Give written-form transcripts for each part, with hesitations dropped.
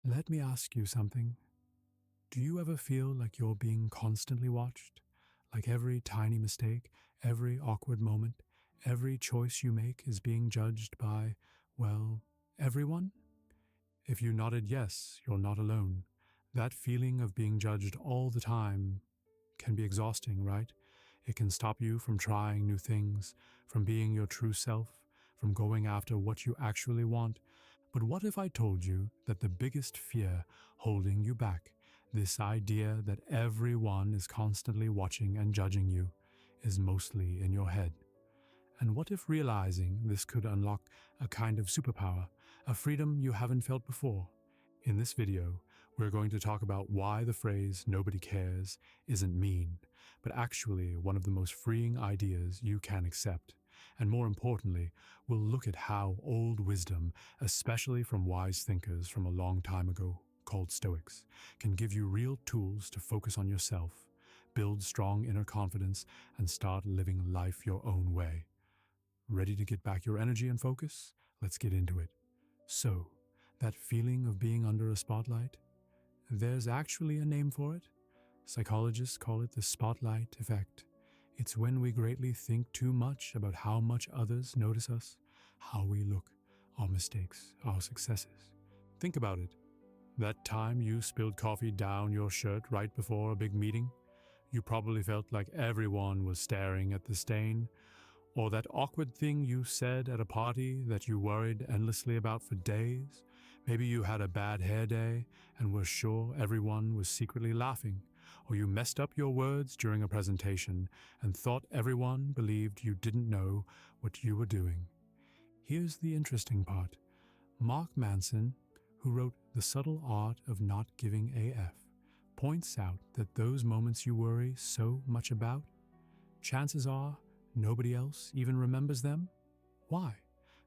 Let me ask you something. Do you ever feel like you're being constantly watched? Like every tiny mistake, every awkward moment, every choice you make is being judged by, well, everyone? If you nodded yes, you're not alone. That feeling of being judged all the time can be exhausting, right? It can stop you from trying new things, from being your true self, from going after what you actually want. But what if I told you that the biggest fear holding you back, this idea that everyone is constantly watching and judging you, is mostly in your head? And what if realizing this could unlock a kind of superpower, a freedom you haven't felt before? In this video, we're going to talk about why the phrase "nobody cares" isn't mean, but actually one of the most freeing ideas you can accept. And more importantly, we'll look at how old wisdom, especially from wise thinkers from a long time ago, called Stoics, can give you real tools to focus on yourself, build strong inner confidence, and start living life your own way. Ready to get back your energy and focus? Let's get into it. So, that feeling of being under a spotlight? There's actually a name for it. Psychologists call it the spotlight effect. It's when we greatly think too much about how much others notice us, how we look, our mistakes, our successes. Think about it. That time you spilled coffee down your shirt right before a big meeting, you probably felt like everyone was staring at the stain. Or that awkward thing you said at a party that you worried endlessly about for days. Maybe you had a bad hair day and were sure everyone was secretly laughing. Or you messed up your words during a presentation and thought everyone believed you didn't know what you were doing. Here's the interesting part. Mark Manson, who wrote The Subtle Art of Not Giving AF, points out that those moments you worry so much about, chances are nobody else even remembers them. Why?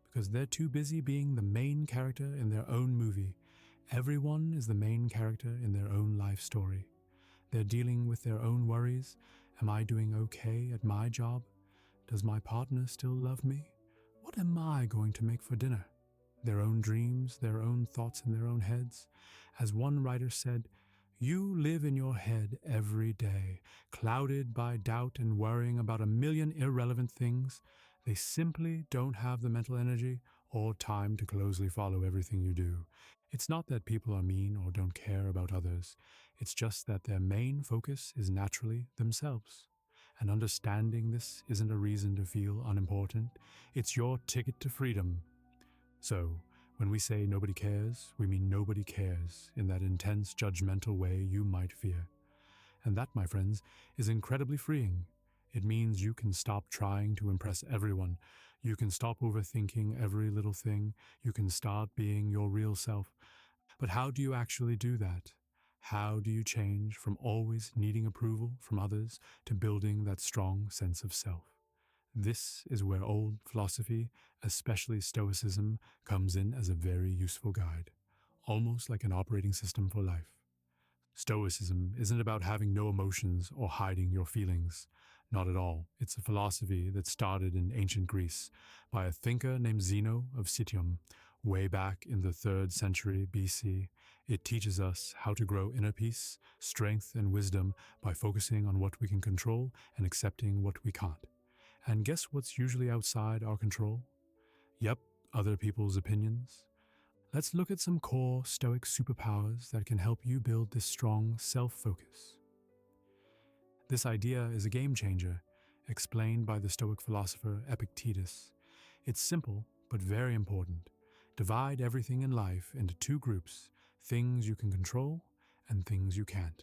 Because they're too busy being the main character in their own movie. Everyone is the main character in their own life story. They're dealing with their own worries. Am I doing okay at my job? Does my partner still love me? What am I going to make for dinner? Their own dreams, their own thoughts in their own heads. As one writer said, "You live in your head every day, clouded by doubt and worrying about a million irrelevant things. They simply don't have the mental energy or time to closely follow everything you do. It's not that people are mean or don't care about others. It's just that their main focus is naturally themselves. And understanding this isn't a reason to feel unimportant. It's your ticket to freedom." So, when we say nobody cares, we mean nobody cares in that intense, judgmental way you might fear. And that, my friends, is incredibly freeing. It means you can stop trying to impress everyone. You can stop overthinking every little thing. You can start being your real self. But how do you actually do that? How do you change from always needing approval from others to building that strong sense of self? This is where old philosophy, especially Stoicism, comes in as a very useful guide, almost like an operating system for life. Stoicism isn't about having no emotions or hiding your feelings. Not at all. It's a philosophy that started in ancient Greece by a thinker named Zeno of Citium, way back in the 3rd century BC. It teaches us how to grow inner peace, strength, and wisdom by focusing on what we can control and accepting what we can't. And guess what's usually outside our control? Yep, other people's opinions. Let's look at some core Stoic superpowers that can help you build this strong self-focus. This idea is a game changer, explained by the Stoic philosopher Epictetus. It's simple, but very important. Divide everything in life into 2 groups, things you can control and things you can't.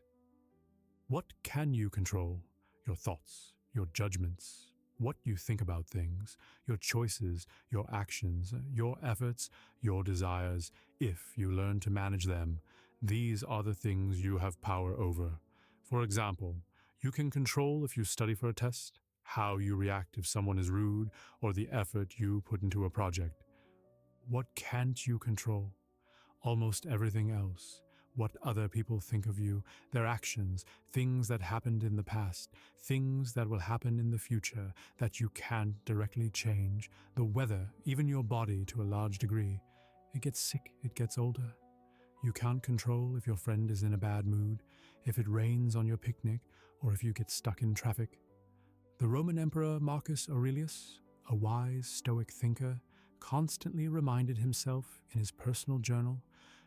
What can you control? Your thoughts, your judgments, what you think about things, your choices, your actions, your efforts, your desires. If you learn to manage them, these are the things you have power over. For example, you can control if you study for a test, how you react if someone is rude, or the effort you put into a project. What can't you control? Almost everything else. What other people think of you, their actions, things that happened in the past, things that will happen in the future that you can't directly change, the weather, even your body to a large degree. It gets sick, it gets older. You can't control if your friend is in a bad mood, if it rains on your picnic, or if you get stuck in traffic. The Roman Emperor Marcus Aurelius, a wise Stoic thinker, constantly reminded himself in his personal journal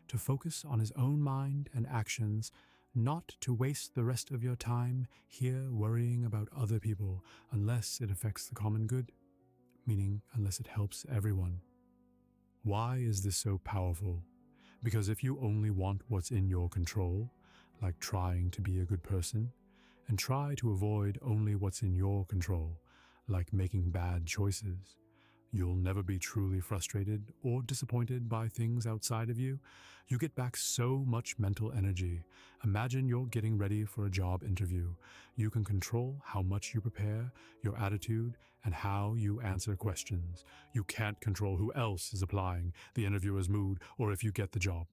to focus on his own mind and actions, not to waste the rest of your time here worrying about other people unless it affects the common good, meaning unless it helps everyone. Why is this so powerful? Because if you only want what's in your control, like trying to be a good person, and try to avoid only what's in your control, like making bad choices, you'll never be truly frustrated or disappointed by things outside of you. You get back so much mental energy. Imagine you're getting ready for a job interview. You can control how much you prepare, your attitude, and how you answer questions. You can't control who else is applying, the interviewer's mood, or if you get the job.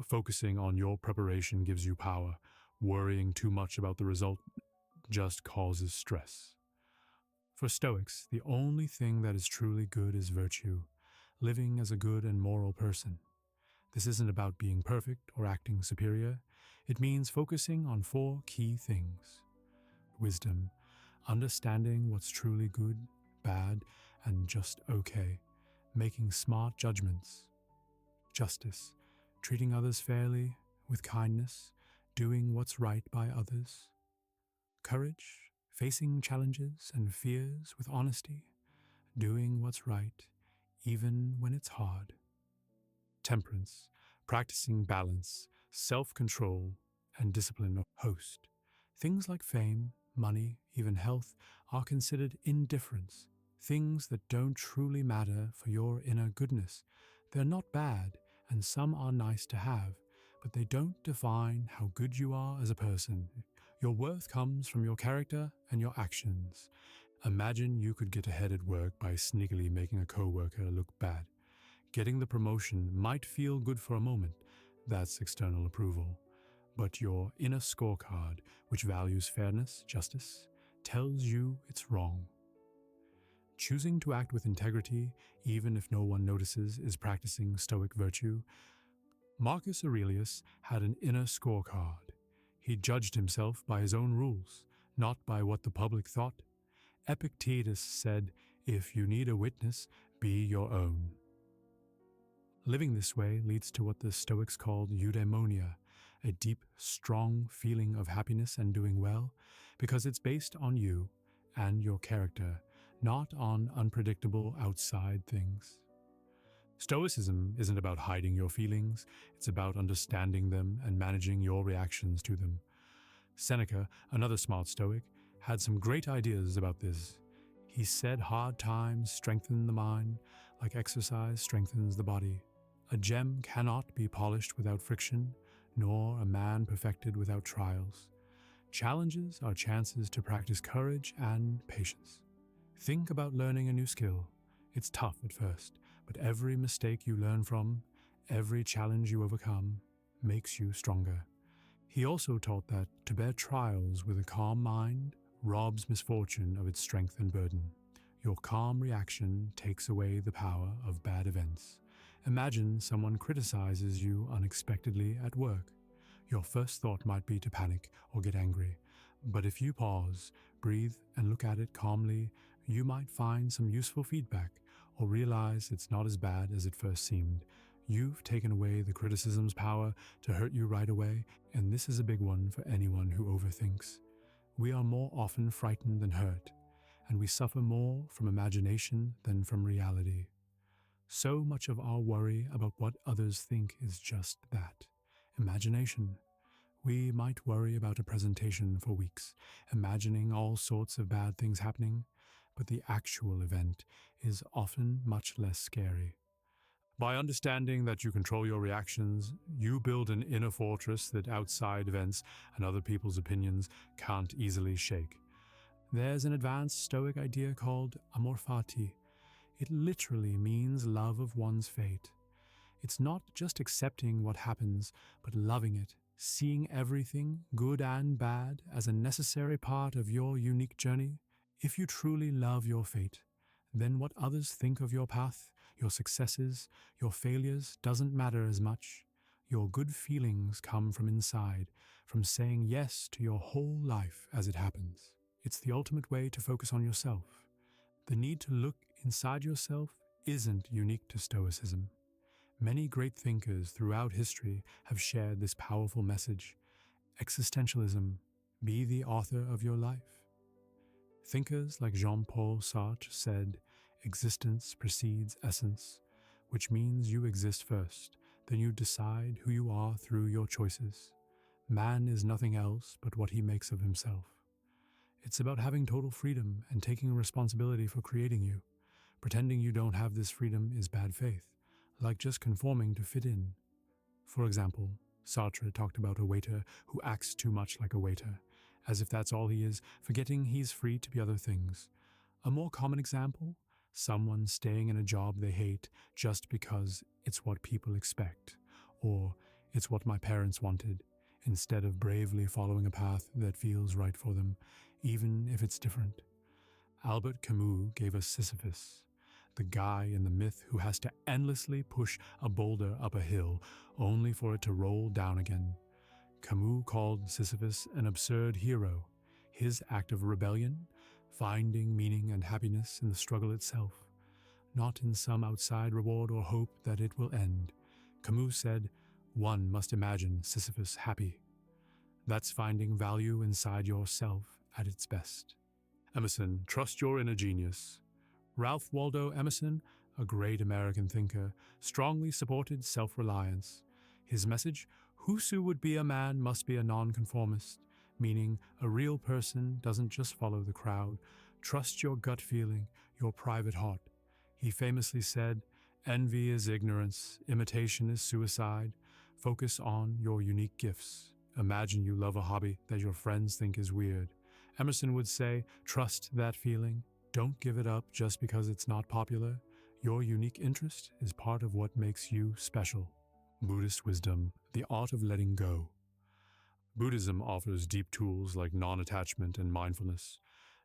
Focusing on your preparation gives you power. Worrying too much about the result just causes stress. For Stoics, the only thing that is truly good is virtue, living as a good and moral person. This isn't about being perfect or acting superior. It means focusing on 4 key things: wisdom, understanding what's truly good, bad, and just okay, making smart judgments; justice, treating others fairly, with kindness, doing what's right by others; courage, facing challenges and fears with honesty, doing what's right, even when it's hard; temperance, practicing balance, self-control, and discipline of host. Things like fame, money, even health are considered indifference, things that don't truly matter for your inner goodness. They're not bad, and some are nice to have, but they don't define how good you are as a person. Your worth comes from your character and your actions. Imagine you could get ahead at work by sneakily making a coworker look bad. Getting the promotion might feel good for a moment. That's external approval. But your inner scorecard, which values fairness, justice, tells you it's wrong. Choosing to act with integrity, even if no one notices, is practicing Stoic virtue. Marcus Aurelius had an inner scorecard. He judged himself by his own rules, not by what the public thought. Epictetus said, "If you need a witness, be your own." Living this way leads to what the Stoics called eudaimonia, a deep, strong feeling of happiness and doing well, because it's based on you and your character, not on unpredictable outside things. Stoicism isn't about hiding your feelings, it's about understanding them and managing your reactions to them. Seneca, another smart Stoic, had some great ideas about this. He said hard times strengthen the mind, like exercise strengthens the body. A gem cannot be polished without friction, nor a man perfected without trials. Challenges are chances to practice courage and patience. Think about learning a new skill. It's tough at first, but every mistake you learn from, every challenge you overcome, makes you stronger. He also taught that to bear trials with a calm mind robs misfortune of its strength and burden. Your calm reaction takes away the power of bad events. Imagine someone criticizes you unexpectedly at work. Your first thought might be to panic or get angry, but if you pause, breathe, and look at it calmly, you might find some useful feedback or realize it's not as bad as it first seemed. You've taken away the criticism's power to hurt you right away, and this is a big one for anyone who overthinks. We are more often frightened than hurt, and we suffer more from imagination than from reality. So much of our worry about what others think is just that, imagination. We might worry about a presentation for weeks, imagining all sorts of bad things happening, but the actual event is often much less scary. By understanding that you control your reactions, you build an inner fortress that outside events and other people's opinions can't easily shake. There's an advanced Stoic idea called amor fati. It literally means love of one's fate. It's not just accepting what happens, but loving it, seeing everything, good and bad, as a necessary part of your unique journey. If you truly love your fate, then what others think of your path, your successes, your failures doesn't matter as much. Your good feelings come from inside, from saying yes to your whole life as it happens. It's the ultimate way to focus on yourself. The need to look inside yourself isn't unique to Stoicism. Many great thinkers throughout history have shared this powerful message. Existentialism, be the author of your life. Thinkers like Jean-Paul Sartre said, existence precedes essence, which means you exist first, then you decide who you are through your choices. Man is nothing else but what he makes of himself. It's about having total freedom and taking responsibility for creating you. Pretending you don't have this freedom is bad faith, like just conforming to fit in. For example, Sartre talked about a waiter who acts too much like a waiter, as if that's all he is, forgetting he's free to be other things. A more common example, someone staying in a job they hate just because it's what people expect, or it's what my parents wanted, instead of bravely following a path that feels right for them, even if it's different. Albert Camus gave us Sisyphus, the guy in the myth who has to endlessly push a boulder up a hill only for it to roll down again. Camus called Sisyphus an absurd hero, his act of rebellion, finding meaning and happiness in the struggle itself, not in some outside reward or hope that it will end. Camus said, one must imagine Sisyphus happy. That's finding value inside yourself at its best. Emerson, trust your inner genius. Ralph Waldo Emerson, a great American thinker, strongly supported self-reliance. His message, whoso would be a man must be a nonconformist, meaning a real person doesn't just follow the crowd. Trust your gut feeling, your private heart. He famously said, envy is ignorance, imitation is suicide. Focus on your unique gifts. Imagine you love a hobby that your friends think is weird. Emerson would say, trust that feeling. Don't give it up just because it's not popular. Your unique interest is part of what makes you special. Buddhist wisdom, the art of letting go. Buddhism offers deep tools like non-attachment and mindfulness.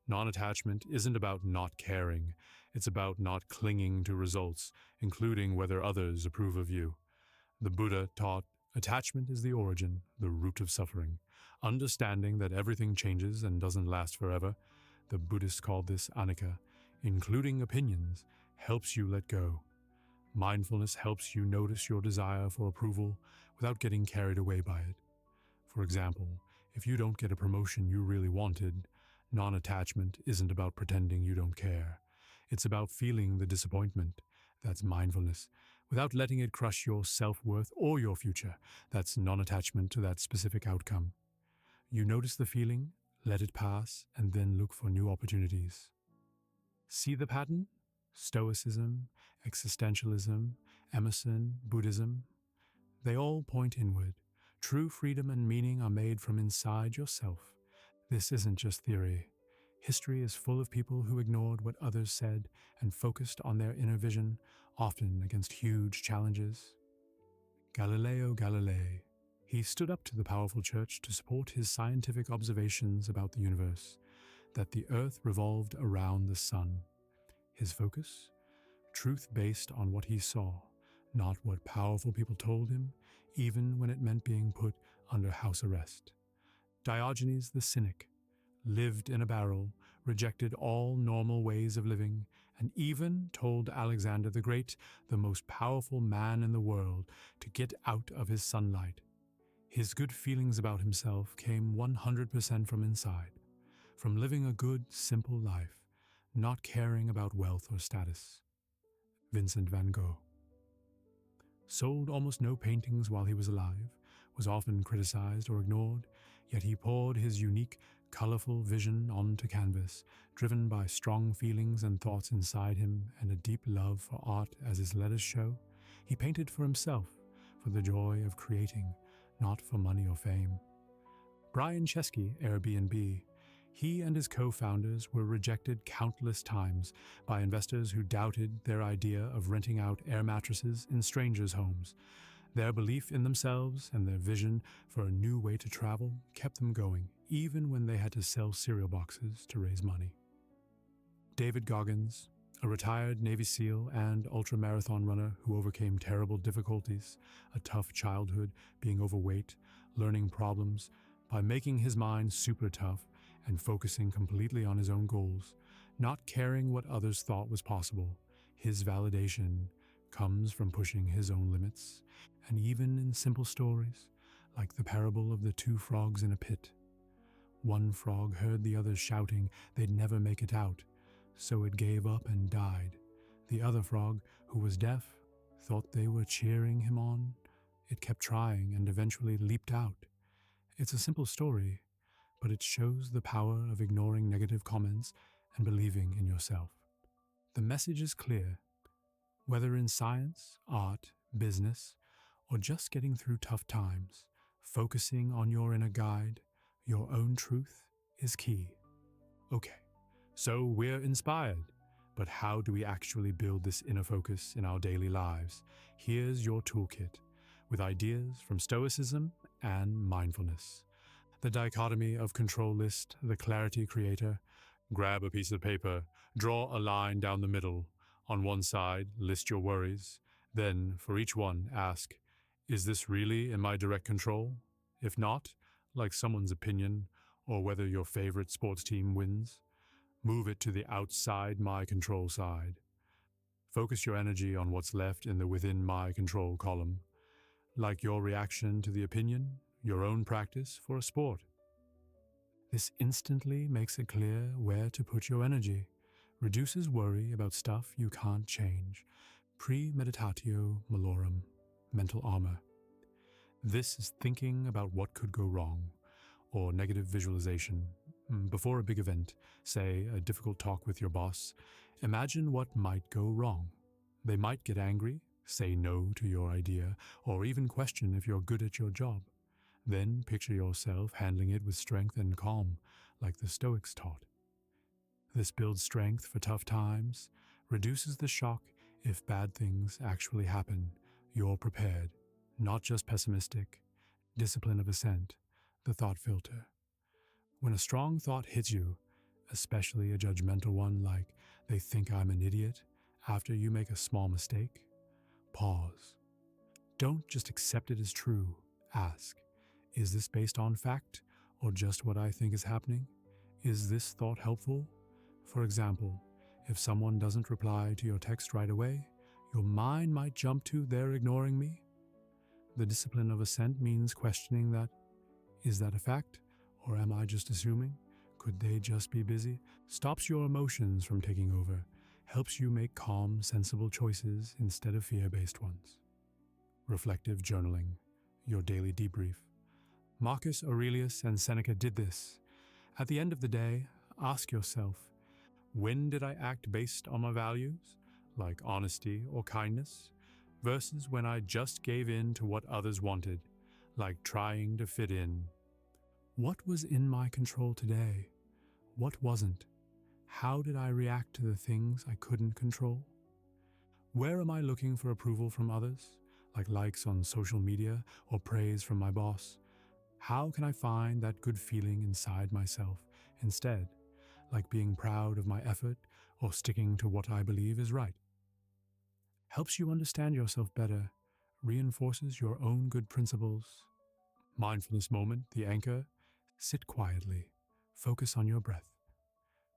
Non-attachment isn't about not caring. It's about not clinging to results, including whether others approve of you. The Buddha taught attachment is the origin, the root of suffering. Understanding that everything changes and doesn't last forever, the Buddhists called this anicca, including opinions, helps you let go. Mindfulness helps you notice your desire for approval without getting carried away by it. For example, if you don't get a promotion you really wanted, non-attachment isn't about pretending you don't care. It's about feeling the disappointment. That's mindfulness, without letting it crush your self-worth or your future. That's non-attachment to that specific outcome. You notice the feeling, let it pass, and then look for new opportunities. See the pattern? Stoicism, Existentialism, Emerson, Buddhism. They all point inward. True freedom and meaning are made from inside yourself. This isn't just theory. History is full of people who ignored what others said and focused on their inner vision, often against huge challenges. Galileo Galilei. He stood up to the powerful church to support his scientific observations about the universe, that the earth revolved around the sun. His focus? Truth based on what he saw, not what powerful people told him, even when it meant being put under house arrest. Diogenes the Cynic lived in a barrel, rejected all normal ways of living, and even told Alexander the Great, the most powerful man in the world, to get out of his sunlight. His good feelings about himself came 100% from inside, from living a good, simple life, not caring about wealth or status. Vincent van Gogh sold almost no paintings while he was alive, was often criticized or ignored, yet he poured his unique, colorful vision onto canvas, driven by strong feelings and thoughts inside him and a deep love for art as his letters show. He painted for himself, for the joy of creating, not for money or fame. Brian Chesky, Airbnb. He and his co-founders were rejected countless times by investors who doubted their idea of renting out air mattresses in strangers' homes. Their belief in themselves and their vision for a new way to travel kept them going, even when they had to sell cereal boxes to raise money. David Goggins, A retired Navy SEAL and ultramarathon runner who overcame terrible difficulties, a tough childhood, being overweight, learning problems, by making his mind super tough and focusing completely on his own goals, not caring what others thought was possible. His validation comes from pushing his own limits, and even in simple stories, like the parable of the two frogs in a pit. One frog heard the others shouting they'd never make it out, so it gave up and died. The other frog, who was deaf, thought they were cheering him on. It kept trying and eventually leaped out. It's a simple story, but it shows the power of ignoring negative comments and believing in yourself. The message is clear. Whether in science, art, business, or just getting through tough times, focusing on your inner guide, your own truth, is key. Okay, so we're inspired, but how do we actually build this inner focus in our daily lives? Here's your toolkit, with ideas from Stoicism and mindfulness. The dichotomy of control list, the clarity creator. Grab a piece of paper, draw a line down the middle. On one side, list your worries. Then, for each one, ask, is this really in my direct control? If not, like someone's opinion, or whether your favorite sports team wins, move it to the outside my control side. Focus your energy on what's left in the within my control column, like your reaction to the opinion, your own practice for a sport. This instantly makes it clear where to put your energy, reduces worry about stuff you can't change. Premeditatio malorum, mental armor. This is thinking about what could go wrong, or negative visualization. Before a big event, say a difficult talk with your boss, imagine what might go wrong. They might get angry, say no to your idea, or even question if you're good at your job. Then picture yourself handling it with strength and calm, like the Stoics taught. This builds strength for tough times, reduces the shock if bad things actually happen. You're prepared, not just pessimistic. Discipline of assent, the thought filter. When a strong thought hits you, especially a judgmental one like they think I'm an idiot after you make a small mistake, pause. Don't just accept it as true. Ask, is this based on fact or just what I think is happening? Is this thought helpful? For example, if someone doesn't reply to your text right away, your mind might jump to they're ignoring me. The discipline of assent means questioning that. Is that a fact? Or am I just assuming? Could they just be busy? Stops your emotions from taking over, helps you make calm, sensible choices instead of fear-based ones. Reflective journaling, your daily debrief. Marcus Aurelius and Seneca did this. At the end of the day, ask yourself, when did I act based on my values, like honesty or kindness, versus when I just gave in to what others wanted, like trying to fit in? What was in my control today? What wasn't? How did I react to the things I couldn't control? Where am I looking for approval from others, like likes on social media or praise from my boss? How can I find that good feeling inside myself instead, like being proud of my effort or sticking to what I believe is right? Helps you understand yourself better, reinforces your own good principles. Mindfulness moment, the anchor. Sit quietly, focus on your breath.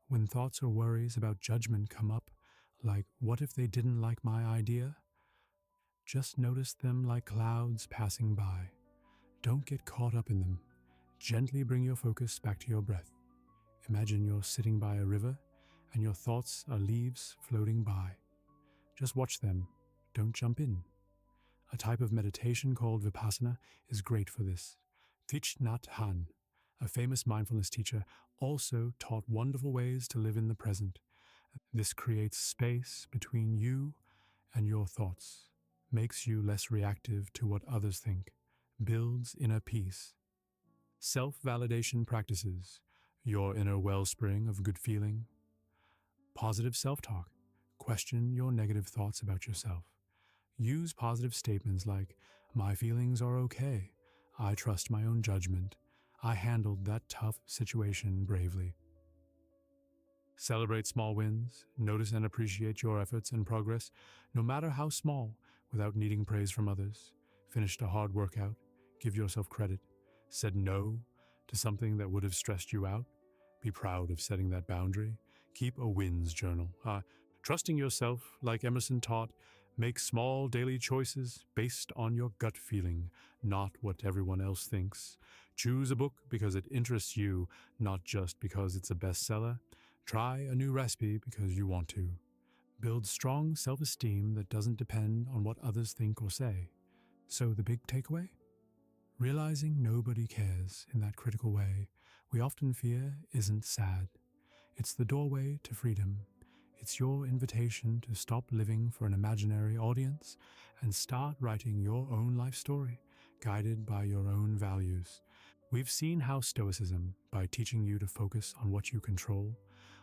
When thoughts or worries about judgment come up, like what if they didn't like my idea? Just notice them like clouds passing by. Don't get caught up in them. Gently bring your focus back to your breath. Imagine you're sitting by a river and your thoughts are leaves floating by. Just watch them. Don't jump in. A type of meditation called vipassana is great for this. Thich Nhat Hanh, a famous mindfulness teacher, also taught wonderful ways to live in the present. This creates space between you and your thoughts, makes you less reactive to what others think, builds inner peace. Self-validation practices, your inner wellspring of good feeling. Positive self-talk, question your negative thoughts about yourself. Use positive statements like, my feelings are okay, I trust my own judgment, I handled that tough situation bravely. Celebrate small wins, notice and appreciate your efforts and progress, no matter how small, without needing praise from others. Finished a hard workout, give yourself credit. Said no to something that would have stressed you out. Be proud of setting that boundary. Keep a wins journal. Trusting yourself, like Emerson taught, make small daily choices based on your gut feeling, not what everyone else thinks. Choose a book because it interests you, not just because it's a bestseller. Try a new recipe because you want to. Build strong self-esteem that doesn't depend on what others think or say. So the big takeaway? Realizing nobody cares in that critical way we often fear isn't sad. It's the doorway to freedom. It's your invitation to stop living for an imaginary audience and start writing your own life story, guided by your own values. We've seen how Stoicism, by teaching you to focus on what you control,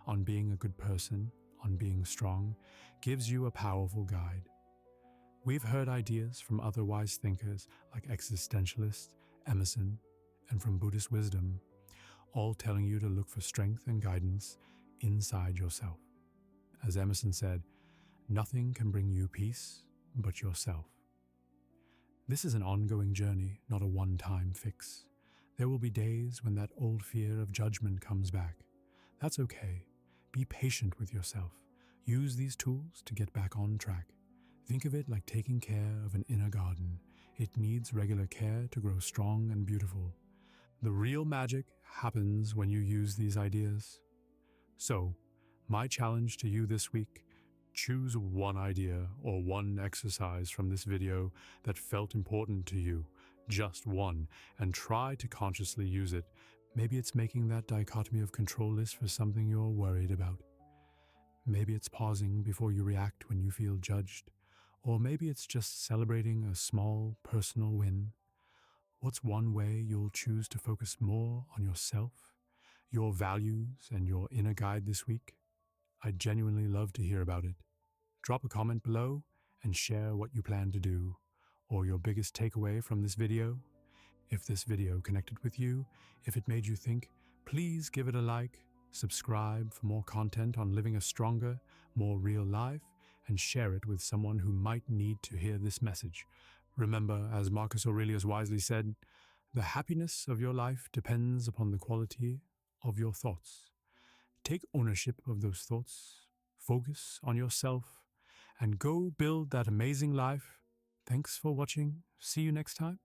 on being a good person, on being strong, gives you a powerful guide. We've heard ideas from other wise thinkers like existentialists, Emerson, and from Buddhist wisdom, all telling you to look for strength and guidance inside yourself. As Emerson said, nothing can bring you peace but yourself. This is an ongoing journey, not a one-time fix. There will be days when that old fear of judgment comes back. That's okay. Be patient with yourself. Use these tools to get back on track. Think of it like taking care of an inner garden. It needs regular care to grow strong and beautiful. The real magic happens when you use these ideas. So, my challenge to you this week, choose one idea or one exercise from this video that felt important to you, just one, and try to consciously use it. Maybe it's making that dichotomy of control list for something you're worried about. Maybe it's pausing before you react when you feel judged. Or maybe it's just celebrating a small personal win. What's one way you'll choose to focus more on yourself, your values, and your inner guide this week? I'd genuinely love to hear about it. Drop a comment below and share what you plan to do, or your biggest takeaway from this video. If this video connected with you, if it made you think, please give it a like, subscribe for more content on living a stronger, more real life, and share it with someone who might need to hear this message. Remember, as Marcus Aurelius wisely said, the happiness of your life depends upon the quality of your thoughts. Take ownership of those thoughts, focus on yourself, and go build that amazing life. Thanks for watching. See you next time.